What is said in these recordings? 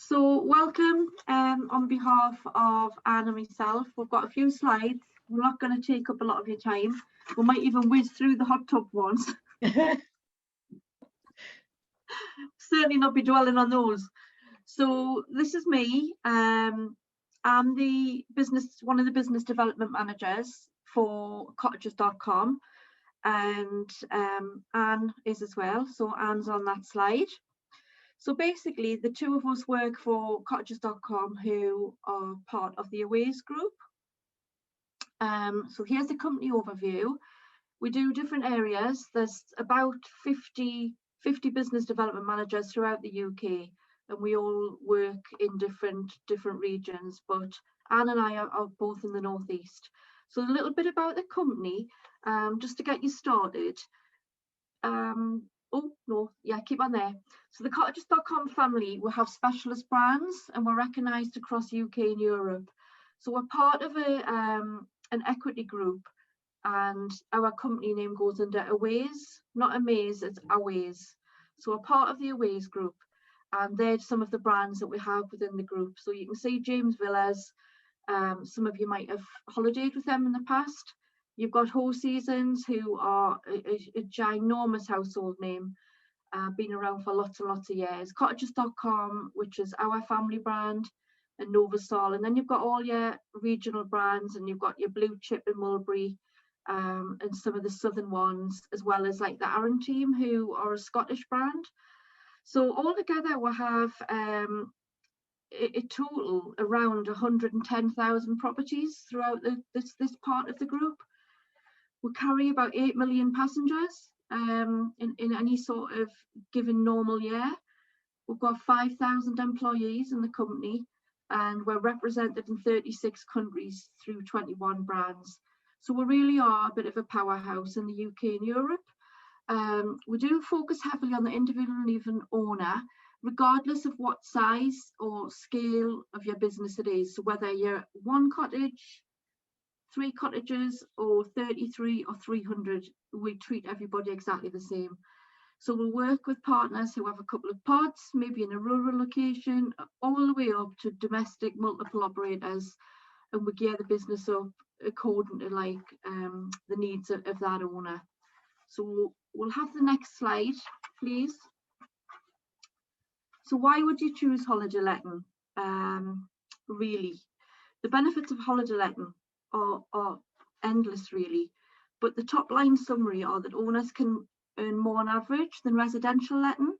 So welcome on behalf of Anne and myself. We've got a few slides. We're not going to take up a lot of your time. We might even whiz through the hot tub ones. Certainly not be dwelling on those. So this is me. I'm one of the business development managers for cottages.com, and Anne is as well. So Anne's on that slide. So basically, the two of us work for cottages.com, who are part of the Aways group. So here's the company overview. We do different areas. There's about 50 business development managers throughout the UK, and we all work in different regions. But Anne and I are both in the North East. So a little bit about the company, just to get you started. Oh, no, yeah, keep on there. So the cottages.com family, we have specialist brands and we're recognised across UK and Europe. So we're part of an equity group, and our company name goes under Aways, not Amaze, it's Aways. So we're part of the Aways group, and they're some of the brands that we have within the group. So you can see James Villas, some of you might have holidayed with them in the past. You've got Horse Seasons, who are a ginormous household name, been around for lots and lots of years. Cottages.com, which is our family brand, and Novasol. And then you've got all your regional brands, and you've got your Blue Chip in Mulberry, and some of the southern ones, as well as like the Aaron team, who are a Scottish brand. So altogether, we have a total around 110,000 properties throughout this part of the group. We carry about 8 million passengers in any sort of given normal year. We've got 5,000 employees in the company, and we're represented in 36 countries through 21 brands. So we really are a bit of a powerhouse in the UK and Europe. We do focus heavily on the individual and even owner, regardless of what size or scale of your business it is. So whether you're one cottage, 3 cottages, or 33 or 300, we treat everybody exactly the same. So we'll work with partners who have a couple of pods, maybe in a rural location, all the way up to domestic multiple operators, and we gear the business up according to like the needs of that owner. So we'll have the next slide, please. So why would you choose holiday letting? Really, the benefits of holiday letting are endless, really, but the top line summary are that owners can earn more on average than residential letting.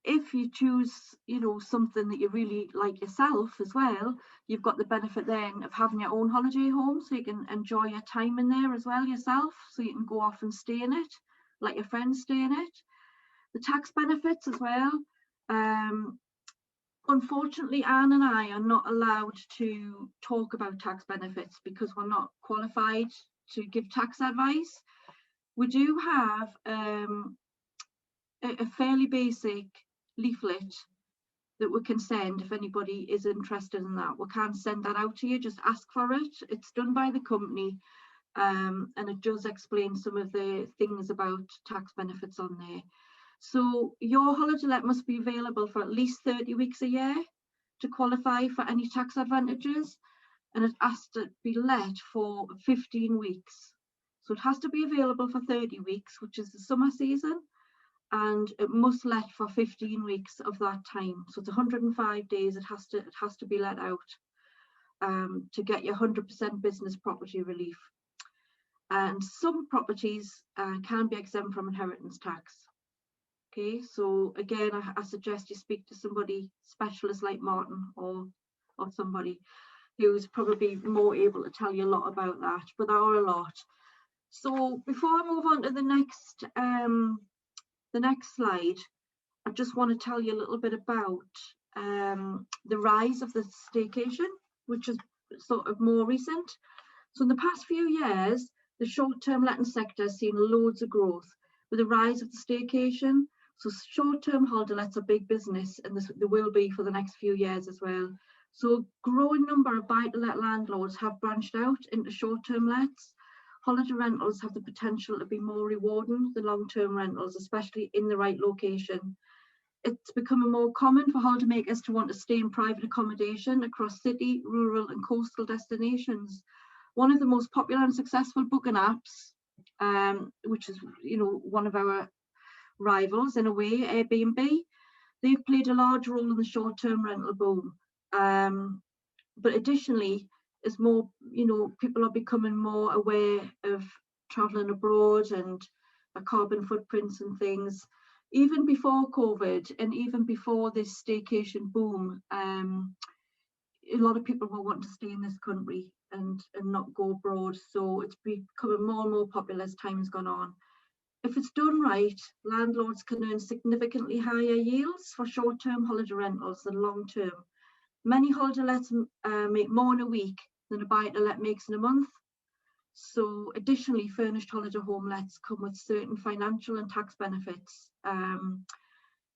If you choose, something that you really like yourself as well, you've got the benefit then of having your own holiday home, so you can enjoy your time in there as well yourself, so you can go off and stay in it, like your friends stay in it. The tax benefits as well. Unfortunately, Anne and I are not allowed to talk about tax benefits because we're not qualified to give tax advice. We do have a fairly basic leaflet that we can send if anybody is interested in that. We can't send that out to you, just ask for it. It's done by the company, and it does explain some of the things about tax benefits on there. So your holiday let must be available for at least 30 weeks a year to qualify for any tax advantages, and it has to be let for 15 weeks. So it has to be available for 30 weeks, which is the summer season, and it must let for 15 weeks of that time. So it's 105 days it has to be let out to get your 100% business property relief. And some properties can be exempt from inheritance tax. Okay, so again, I suggest you speak to somebody specialist like Martin or somebody who's probably more able to tell you a lot about that, but there are a lot. So before I move on to the next slide, I just want to tell you a little bit about the rise of the staycation, which is sort of more recent. So in the past few years, the short-term letting sector has seen loads of growth with the rise of the staycation. So short-term holiday lets are big business, and there will be for the next few years as well. So a growing number of buy-to-let landlords have branched out into short-term lets. Holiday rentals have the potential to be more rewarding than long-term rentals, especially in the right location. It's becoming more common for holidaymakers to want to stay in private accommodation across city, rural and coastal destinations. One of the most popular and successful booking apps, which is, one of our rivals in a way, Airbnb, they've played a large role in the short-term rental boom. But additionally, as more, people are becoming more aware of traveling abroad and their carbon footprints and things, even before COVID and even before this staycation boom, a lot of people will want to stay in this country and not go abroad. So it's becoming more and more popular as time has gone on. If it's done right, landlords can earn significantly higher yields for short-term holiday rentals than long-term. Many holiday lets make more in a week than a buy-to-let makes in a month. So additionally, furnished holiday home lets come with certain financial and tax benefits. And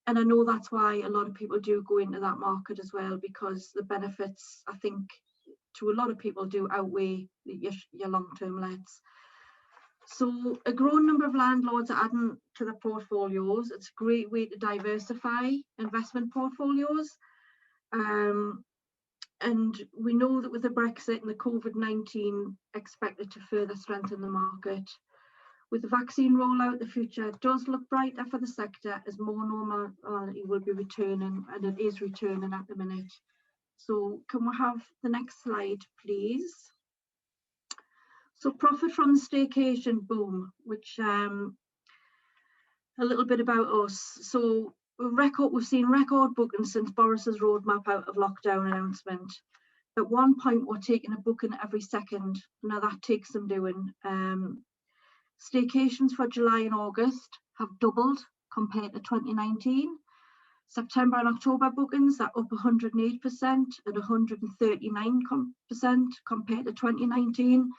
I know that's why a lot of people do go into that market as well, because the benefits, I think, to a lot of people do outweigh your long-term lets. So a growing number of landlords are adding to their portfolios. It's a great way to diversify investment portfolios. And we know that with the Brexit and the COVID-19 expected to further strengthen the market. With the vaccine rollout, the future does look brighter for the sector as more normality will be returning, and it is returning at the minute. So can we have the next slide, please? So profit from the staycation boom, which a little bit about us. So we've seen record bookings since Boris's roadmap out of lockdown announcement. At one point, we're taking a booking every second. Now that takes some doing. Staycations for July and August have doubled compared to 2019. September and October bookings are up 108% and 139% compared to 2019.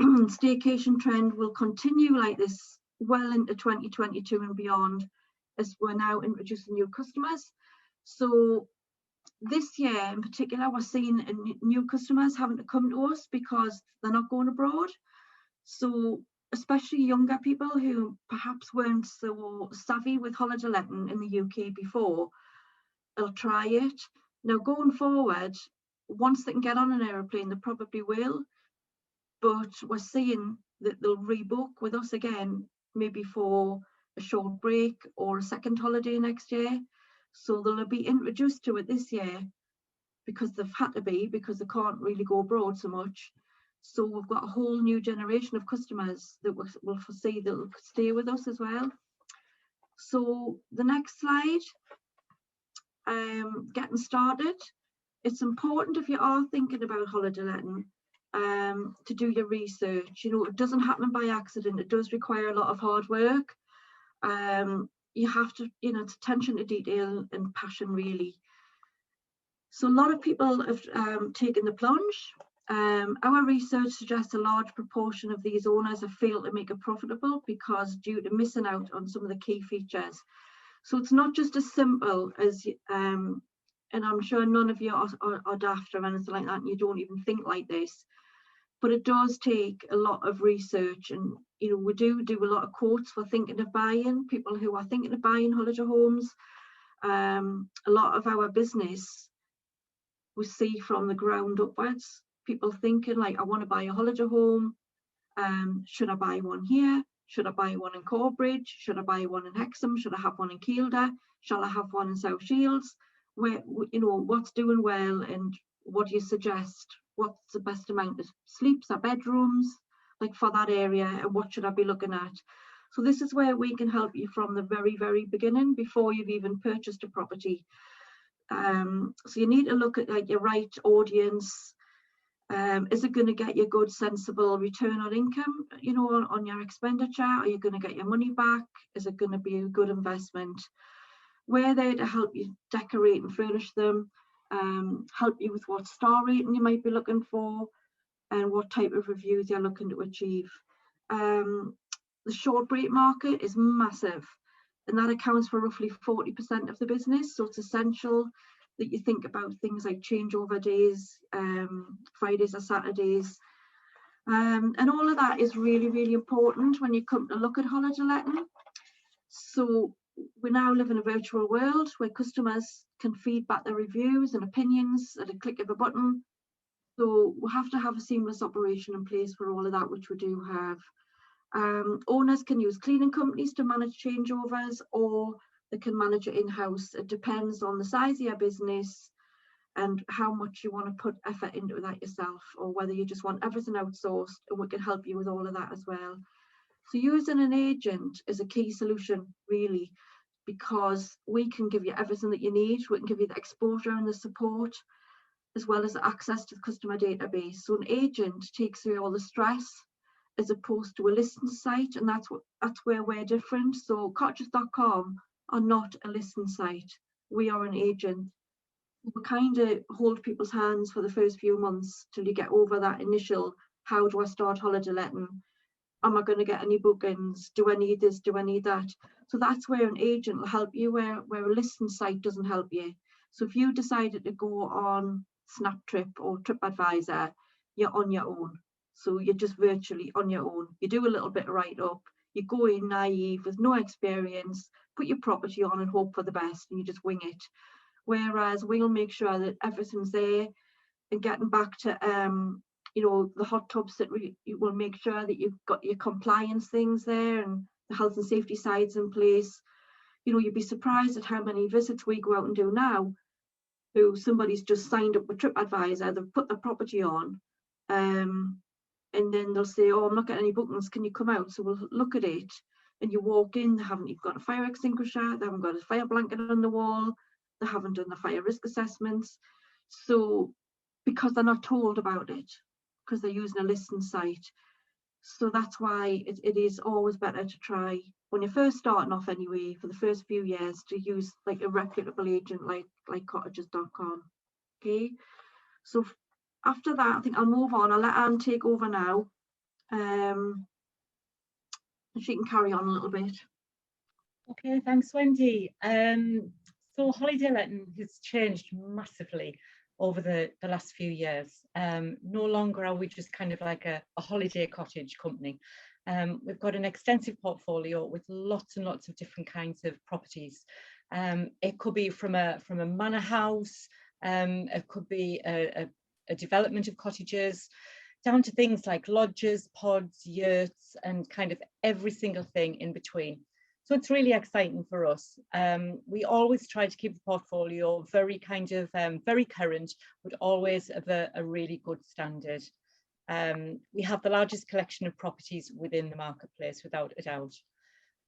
Staycation trend will continue like this well into 2022 and beyond, as we're now introducing new customers. So this year in particular, we're seeing new customers having to come to us because they're not going abroad. So especially younger people who perhaps weren't so savvy with holiday letting in the UK before, they'll try it. Now going forward, once they can get on an aeroplane, they probably will. But we're seeing that they'll rebook with us again, maybe for a short break or a second holiday next year. So they'll be introduced to it this year because they've had to be, because they can't really go abroad so much. So we've got a whole new generation of customers that we'll foresee that will stay with us as well. So the next slide, getting started. It's important, if you are thinking about holiday letting, to do your research. It doesn't happen by accident. It does require a lot of hard work. You have to, it's attention to detail and passion, really. So a lot of people have taken the plunge. Our research suggests a large proportion of these owners have failed to make it profitable because due to missing out on some of the key features. So it's not just as simple as, and I'm sure none of you are daft or anything like that, and you don't even think like this, but it does take a lot of research. And we do a lot of quotes for thinking of buying, people who are thinking of buying holiday homes. A lot of our business we see from the ground upwards, people thinking like, I want to buy a holiday home. Should I buy one here? Should I buy one in Corbridge? Should I buy one in Hexham? Should I have one in Kielder? Shall I have one in South Shields? Where, what's doing well, and what do you suggest? What's the best amount of sleeps or bedrooms like for that area, and what should I be looking at? So this is where we can help you from the very, very beginning, before you've even purchased a property. So you need to look at like your right audience. Is it going to get you good, sensible return on income, on your expenditure? Are you going to get your money back? Is it going to be a good investment? We're there to help you decorate and furnish them, help you with what star rating you might be looking for, and what type of reviews you're looking to achieve. The short break market is massive, and that accounts for roughly 40% of the business. So it's essential that you think about things like changeover days, Fridays or Saturdays. And all of that is really, really important when you come to look at holiday letting. So we now live in a virtual world where customers can feed back their reviews and opinions at a click of a button. So we have to have a seamless operation in place for all of that, which we do have. Owners can use cleaning companies to manage changeovers, or they can manage it in-house. It depends on the size of your business and how much you want to put effort into that yourself, or whether you just want everything outsourced, and we can help you with all of that as well. So using an agent is a key solution, really, because we can give you everything that you need. We can give you the exposure and the support, as well as access to the customer database. So an agent takes away all the stress, as opposed to a listing site, and that's where we're different. So cottages.com are not a listing site. We are an agent. We kind of hold people's hands for the first few months till you get over that initial, how do I start holiday letting? Am I going to get any bookings? Do I need this? Do I need that? So that's where an agent will help you, where a listing site doesn't help you. So if you decided to go on SnapTrip or TripAdvisor, you're on your own. So you're just virtually on your own. You do a little bit of write-up, you go in naive with no experience, put your property on and hope for the best, and you just wing it. Whereas we'll make sure that everything's there, and getting back to you know, the hot tubs, that you will make sure that you've got your compliance things there and the health and safety sides in place. You know, you'd be surprised at how many visits we go out and do now, who somebody's just signed up with TripAdvisor, they've put their property on, and then they'll say, oh, I'm not getting any bookings, can you come out? So we'll look at it, and you walk in, they haven't even got a fire extinguisher, they haven't got a fire blanket on the wall, they haven't done the fire risk assessments. So because they're not told about it, because they're using a listing site. So that's why it is always better to try, when you're first starting off anyway, for the first few years, to use like a reputable agent like cottages.com. Okay, so after that, I think I'll move on. I'll let Anne take over now, and she can carry on a little bit. Okay, thanks, Wendy. So holiday letting has changed massively over the last few years. No longer are we just kind of like a holiday cottage company. We've got an extensive portfolio with lots and lots of different kinds of properties. It could be from a manor house, it could be a development of cottages, down to things like lodges, pods, yurts, and kind of every single thing in between. So it's really exciting for us. We always try to keep the portfolio very kind of very current, but always of a really good standard. We have the largest collection of properties within the marketplace, without a doubt.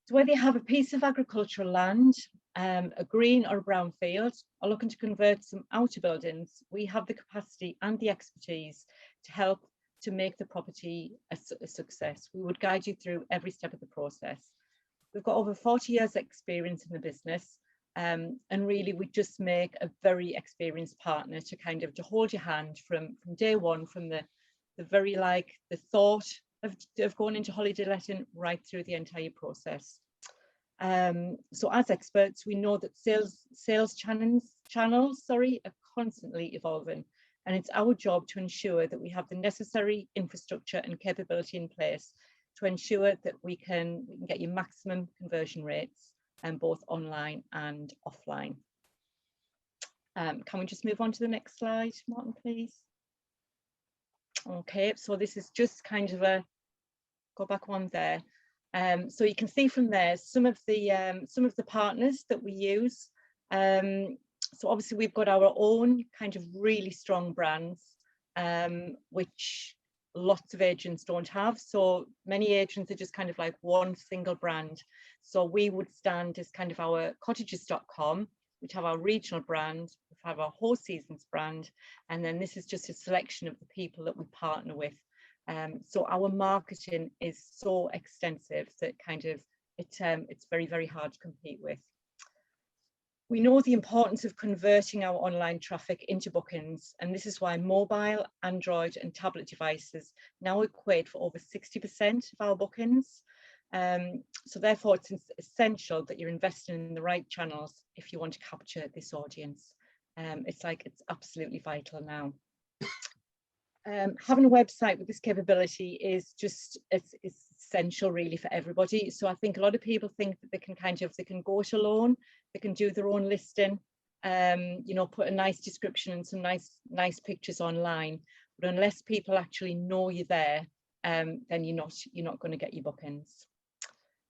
So whether you have a piece of agricultural land, a green or a brown field, or looking to convert some outer buildings, we have the capacity and the expertise to help to make the property a success. We would guide you through every step of the process. We've got over 40 years experience in the business, and really we just make a very experienced partner to kind of to hold your hand from day one, from the very like the thought of going into holiday letting right through the entire process. So as experts, we know that sales channels are constantly evolving, and it's our job to ensure that we have the necessary infrastructure and capability in place to ensure that we can get you maximum conversion rates, both online and offline. Can we just move on to the next slide, Martin, please? Okay, so this is just kind of a, go back one there. So you can see from there some of the partners that we use. So obviously we've got our own kind of really strong brands, which lots of agents don't have. So many agents are just kind of like one single brand. So we would stand as kind of our cottages.com, which have our regional brand, we have our Horse Seasons brand, and then this is just a selection of the people that we partner with. So our marketing is so extensive that kind of it's very, very hard to compete with. We know the importance of converting our online traffic into bookings, and this is why mobile, Android and tablet devices now equate for over 60% of our bookings. So therefore it's essential that you're investing in the right channels if you want to capture this audience. It's absolutely vital now. Having a website with this capability is just, it's essential really for everybody. So I think a lot of people think that they can go it alone, they can do their own listing, you know, put a nice description and some nice pictures online. But unless people actually know you're there, then you're not going to get your bookings.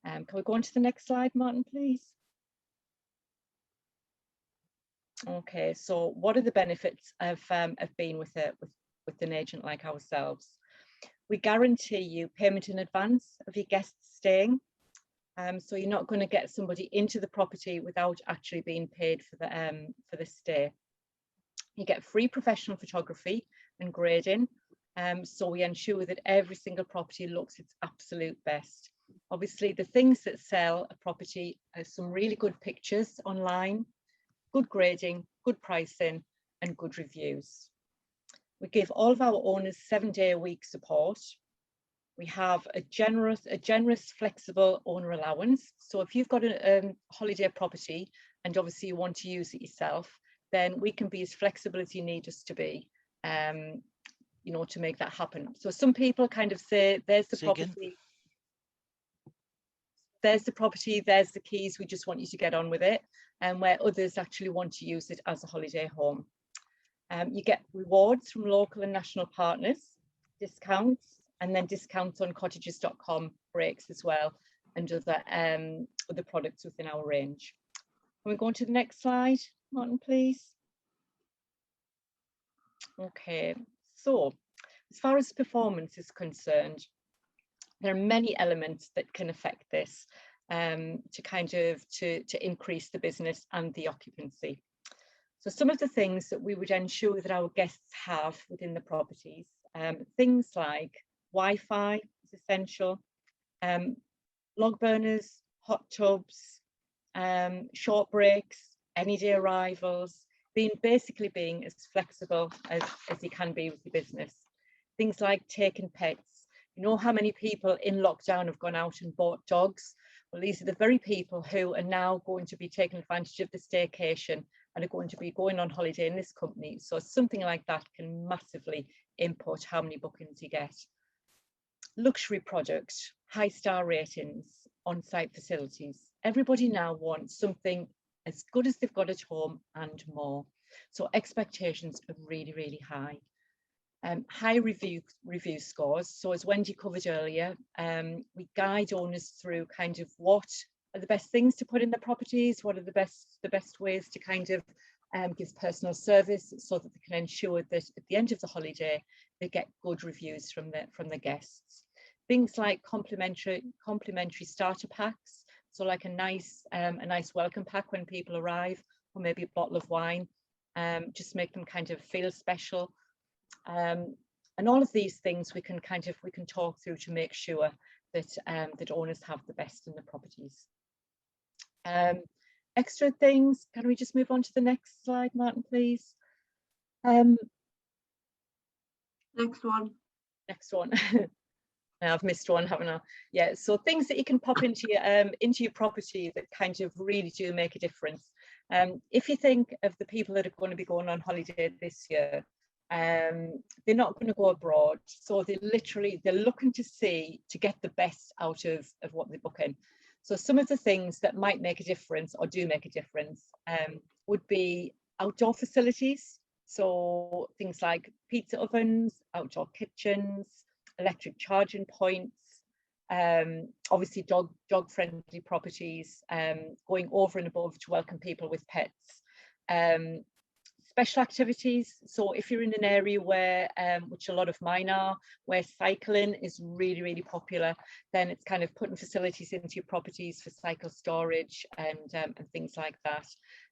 Can we go on to the next slide, Martin, please? Okay, so what are the benefits of being with an agent like ourselves? We guarantee you payment in advance of your guests staying. So you're not going to get somebody into the property without actually being paid for the stay. You get free professional photography and grading. So we ensure that every single property looks its absolute best. Obviously, the things that sell a property are some really good pictures online, good grading, good pricing, and good reviews. We give all of our owners 7-day-a-week support. We have a generous, flexible owner allowance. So if you've got a holiday property and obviously you want to use it yourself, then we can be as flexible as you need us to be, you know, to make that happen. So some people kind of say, there's the property, there's the keys, we just want you to get on with it. And where others actually want to use it as a holiday home. You get rewards from local and national partners, discounts, and then discounts on cottages.com breaks as well, and other products within our range. Can we go on to the next slide, Martin, please? Okay, so as far as performance is concerned, there are many elements that can affect this to increase the business and the occupancy. So some of the things that we would ensure that our guests have within the properties, things like Wi-Fi is essential, log burners, hot tubs, short breaks, any day arrivals, basically being as flexible as you can be with your business. Things like taking pets. You know how many people in lockdown have gone out and bought dogs? Well, these are the very people who are now going to be taking advantage of the staycation and are going to be going on holiday in this company. So something like that can massively input how many bookings you get. Luxury products, high star ratings, on-site facilities. Everybody now wants something as good as they've got at home and more. So expectations are really, really high. High review scores. So as Wendy covered earlier, we guide owners through kind of what are the best things to put in the properties, what are the best ways to kind of give personal service, so that they can ensure that at the end of the holiday they get good reviews from the guests. Things like complimentary starter packs, so like a nice welcome pack when people arrive, or maybe a bottle of wine, just make them kind of feel special. And all of these things we can talk through to make sure that owners have the best in the properties. Extra things, can we just move on to the next slide, Martin, please? Next one. I've missed one, haven't I? Yeah, so things that you can pop into your property that kind of really do make a difference. If you think of the people that are going to be going on holiday this year, they're not going to go abroad, so they're looking to get the best out of what they're booking. So some of the things that might make a difference, or do make a difference, would be outdoor facilities. So things like pizza ovens, outdoor kitchens, electric charging points, obviously dog friendly properties, going over and above to welcome people with pets. Special activities. So if you're in an area where, which a lot of mine are, where cycling is really, really popular, then it's kind of putting facilities into your properties for cycle storage and things like that.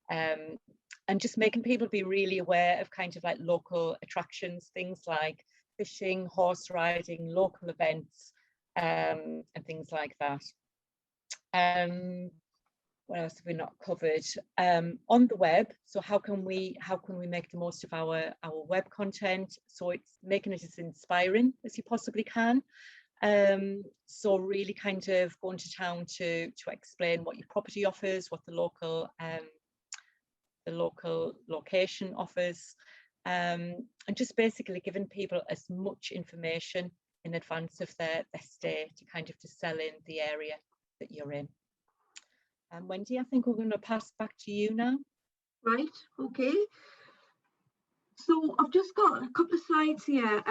And just making people be really aware of kind of like local attractions, things like fishing, horse riding, local events, and things like that. What else have we not covered? On the web, so how can we make the most of our web content? So it's making it as inspiring as you possibly can. So really kind of going to town to explain what your property offers, what the local location offers, and just basically giving people as much information in advance of their stay to sell in the area that you're in. And Wendy, I think we're going to pass back to you now. Right, okay. So I've just got a couple of slides here.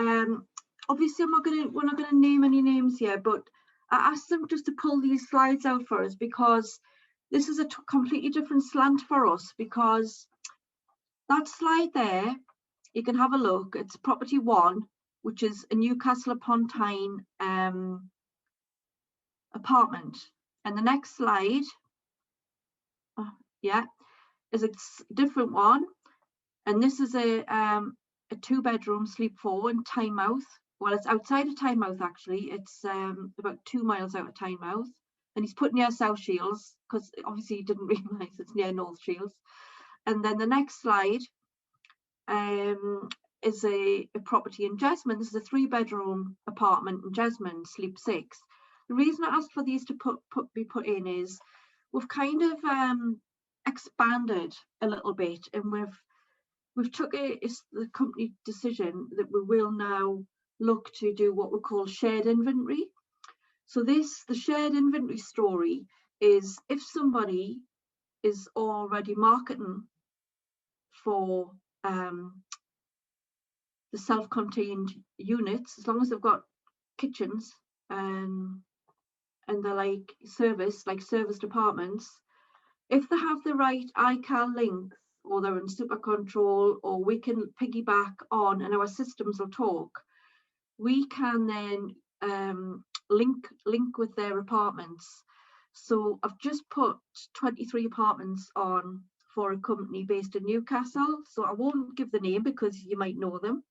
Obviously we're not going to name any names here, but I asked them just to pull these slides out for us because this is a completely different slant for us, because that slide there, you can have a look, it's property 1, which is a Newcastle upon Tyne apartment. And the next slide, is a different one. And this is a 2-bedroom sleep 4 in Tynemouth. Well, it's outside of Tynemouth actually. It's about 2 miles out of Tynemouth. And he's put near South Shields because obviously he didn't realise it's near North Shields. And then the next slide is a property in Jesmond. This is a 3-bedroom apartment in Jesmond, sleep 6. The reason I asked for these to be put in is we've kind of expanded a little bit, and we've took it's the company decision that we will now look to do what we call shared inventory. So the shared inventory story is if somebody is already marketing for the self-contained units, as long as they've got kitchens and they're like serviced apartments, if they have the right ICAL links, or they're in super control, or we can piggyback on and our systems will talk, we can then link with their apartments. So I've just put 23 apartments on for a company based in Newcastle, so I won't give the name because you might know them.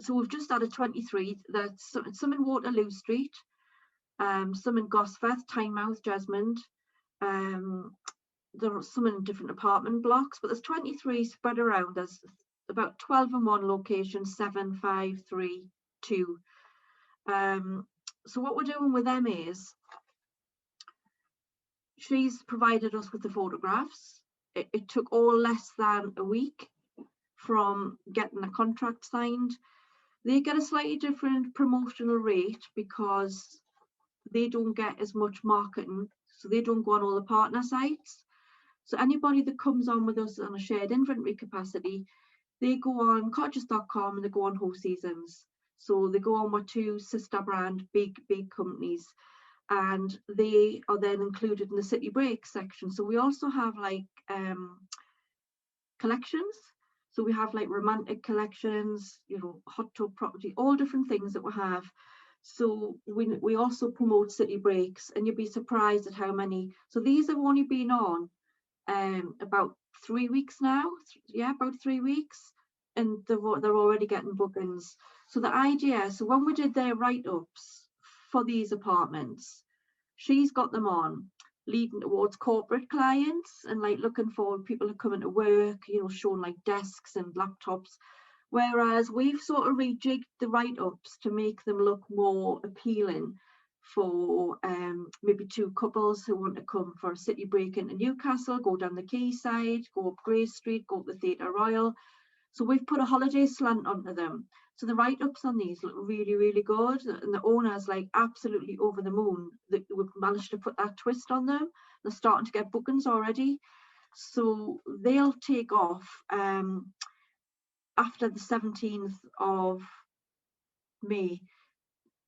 So we've just added 23. That's some in Waterloo Street, some in Gosforth, Tynemouth, Jesmond. There are some in different apartment blocks, but there's 23 spread around. There's about 12 in one location, 7, 5, 3, 2. So what we're doing with them is she's provided us with the photographs. It took all less than a week from getting a contract signed. They get a slightly different promotional rate because they don't get as much marketing, so they don't go on all the partner sites. So anybody that comes on with us on a shared inventory capacity, they go on cottages.com and they go on Host Seasons. So they go on with 2 sister brand big companies, and they are then included in the City Breaks section. So we also have like collections. So we have like romantic collections, hot tub property, all different things that we have. So we also promote City Breaks, and you'd be surprised at how many. So these have only been on about 3 weeks now. Yeah, about 3 weeks, and they're already getting bookings. So the idea, so when we did their write-ups for these apartments, she's got them on leading towards corporate clients and like looking for people who come into work, showing like desks and laptops. Whereas we've sort of rejigged the write-ups to make them look more appealing for maybe 2 couples who want to come for a city break into Newcastle, go down the quayside, go up Grey Street, go up the Theatre Royal. So we've put a holiday slant onto them. So the write-ups on these look really, really good. And the owner's like absolutely over the moon that we've managed to put that twist on them. They're starting to get bookings already. So they'll take off after the 17th of May.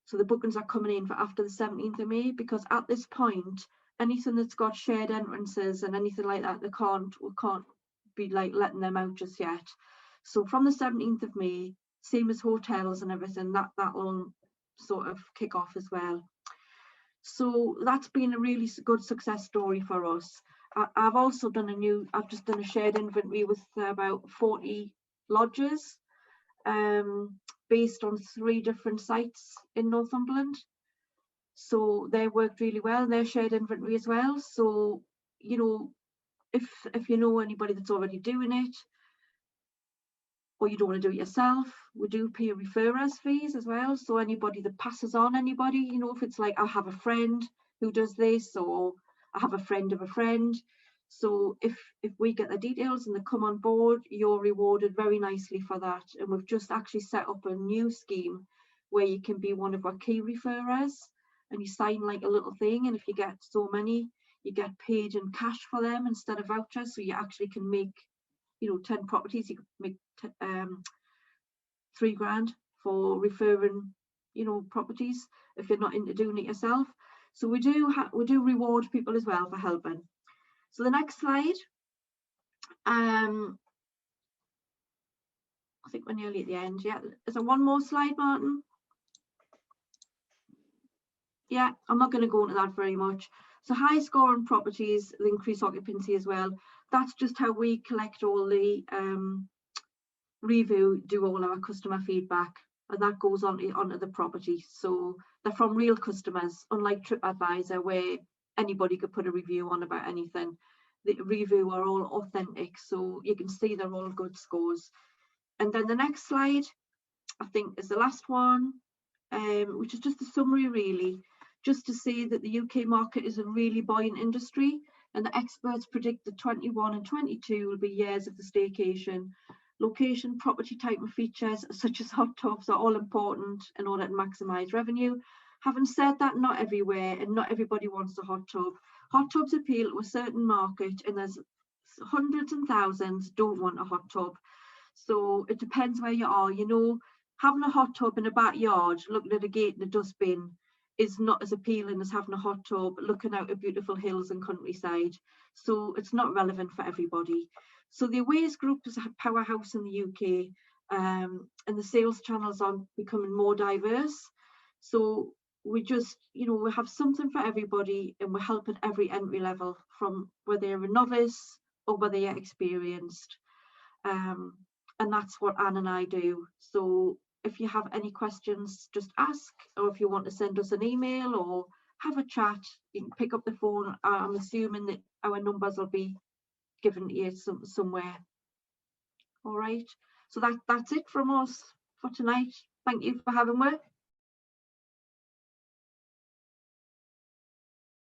So the bookings are coming in for after the 17th of May, because at this point, anything that's got shared entrances and anything like that, we can't be like letting them out just yet. So from the 17th of May, same as hotels and everything, that will sort of kick off as well. So that's been a really good success story for us. I've also done I've just done a shared inventory with about 40 lodges, based on 3 different sites in Northumberland. So they worked really well, and they're shared inventory as well. So, if you know anybody that's already doing it, or you don't want to do it yourself, we do pay referrers fees as well. So anybody that passes on anybody, if it's like I have a friend who does this, or I have a friend of a friend. So if we get the details and they come on board, you're rewarded very nicely for that. And we've just actually set up a new scheme where you can be one of our key referrers, and you sign like a little thing, and if you get so many, you get paid in cash for them instead of vouchers. So you actually can make, you know, 10 properties, you could make £3 for referring, you know, properties if you're not into doing it yourself. So we do reward people as well for helping. So the next slide, I think we're nearly at the end. Yeah, is there one more slide, Martin? Yeah, I'm not going to go into that very much. So high scoring properties, the increased occupancy as well. That's just how we collect all the review, do all our customer feedback, and that goes onto the property. So they're from real customers, unlike TripAdvisor, where anybody could put a review on about anything. The review are all authentic, so you can see they're all good scores. And then the next slide, I think, is the last one, which is just a summary really, just to say that the UK market is a really buoyant industry, and the experts predict that 21 and 22 will be years of the staycation. Location, property type and features such as hot tubs are all important in order to maximise revenue. Having said that, not everywhere and not everybody wants a hot tub. Hot tubs appeal to a certain market, and there's hundreds and thousands don't want a hot tub. So it depends where you are. You know, having a hot tub in a backyard, looking at a gate and a dustbin, is not as appealing as having a hot tub looking out at beautiful hills and countryside. So it's not relevant for everybody. So the Aways Group is a powerhouse in the UK, and the sales channels are becoming more diverse. So we just, you know, we have something for everybody, and we're helping every entry level, from whether you're a novice or whether you're experienced. And that's what Anne and I do. So if you have any questions, just ask, or if you want to send us an email or have a chat, you can pick up the phone. I'm assuming that our numbers will be given to you somewhere. All right, so that's it from us for tonight. Thank you for having me.